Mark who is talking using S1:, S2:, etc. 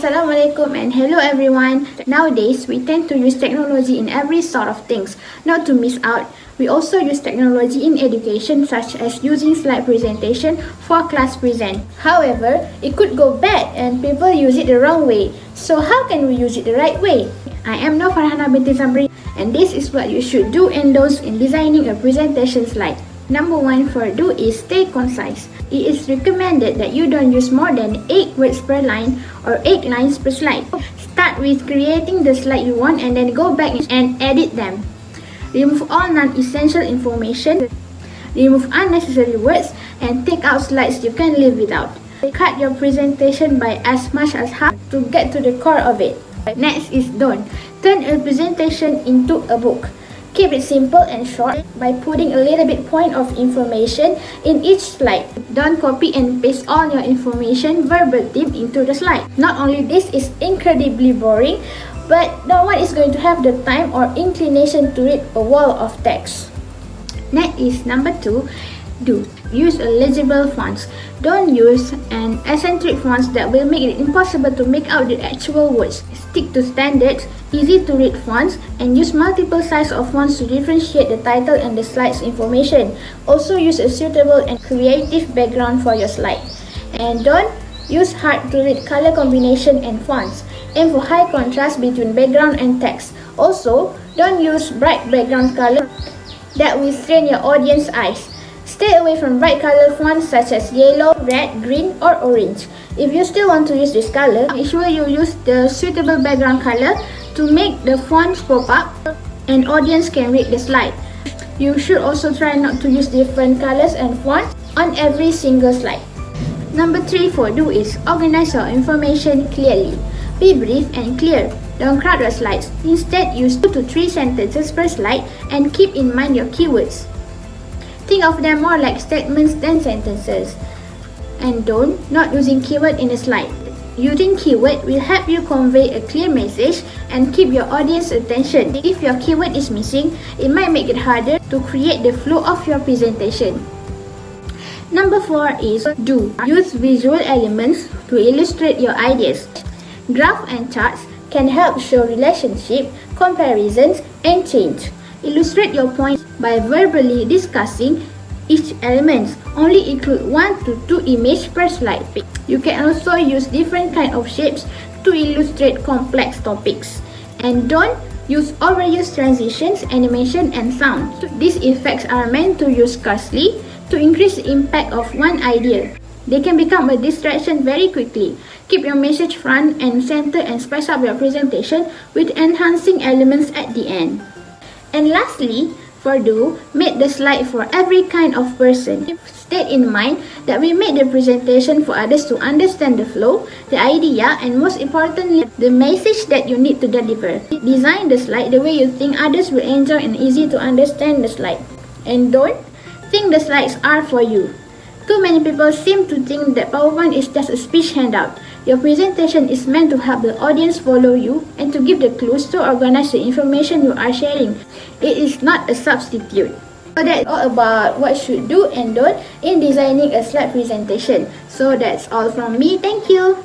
S1: Assalamualaikum and hello everyone. Nowadays, we tend to use technology in every sort of things. Not to miss out, we also use technology in education such as using slide presentation for class present. However, it could go bad and people use it the wrong way. So how can we use it the right way? I am now FARAHANA BINTI Zamri and this is what you should do and don'ts in designing a presentation slide. Number 1 for do is stay concise. It is recommended that you don't use more than 8 words per line or 8 lines per slide. Start with creating the slide you want and then go back and edit them. Remove all non-essential information, remove unnecessary words, and take out slides you can live without. Cut your presentation by as much as half to get to the core of it. Next is don't. Turn a presentation into a book. Keep it simple and short by putting a little bit point of information in each slide. Don't copy and paste all your information verbatim into the slide. Not only this is incredibly boring, but no one is going to have the time or inclination to read a wall of text. Next is number 2, do. Use a legible fonts. Don't use an eccentric fonts that will make it impossible to make out the actual words. Stick to standards, easy to read fonts, and use multiple sizes of fonts to differentiate the title and the slide's information. Also use a suitable and creative background for your slide. And don't use hard to read color combination and fonts. Aim for high contrast between background and text. Also, don't use bright background color that will strain your audience's eyes. Stay away from bright color fonts such as yellow, red, green, or orange. If you still want to use this color, make sure you use the suitable background color to make the fonts pop up and audience can read the slide. You should also try not to use different colors and fonts on every single slide. Number 3 for do is organize your information clearly. Be brief and clear. Don't crowd your slides. Instead, use 2 to 3 sentences per slide and keep in mind your keywords. Think of them more like statements than sentences. And don't not using keyword in a slide. Using keyword will help you convey a clear message and keep your audience attention. If your keyword is missing, it might make it harder to create the flow of your presentation. Number 4 is do. Use visual elements to illustrate your ideas. Graph and charts can help show relationship, comparisons, and change. Illustrate your points by verbally discussing each element. Only include 1 to 2 images per slide. You can also use different kinds of shapes to illustrate complex topics. And don't use overused transitions, animation, and sound. These effects are meant to use scarcely to increase the impact of one idea. They can become a distraction very quickly. Keep your message front and center and spice up your presentation with enhancing elements at the end. And lastly, for do, make the slide for every kind of person. State in mind that we make the presentation for others to understand the flow, the idea, and most importantly, the message that you need to deliver. Design the slide the way you think others will enjoy and easy to understand the slide. And don't think the slides are for you. Too many people seem to think that PowerPoint is just a speech handout. Your presentation is meant to help the audience follow you and to give the clues to organize the information you are sharing. It is not a substitute. So that's all about what should do and don't in designing a slide presentation. So that's all from me. Thank you.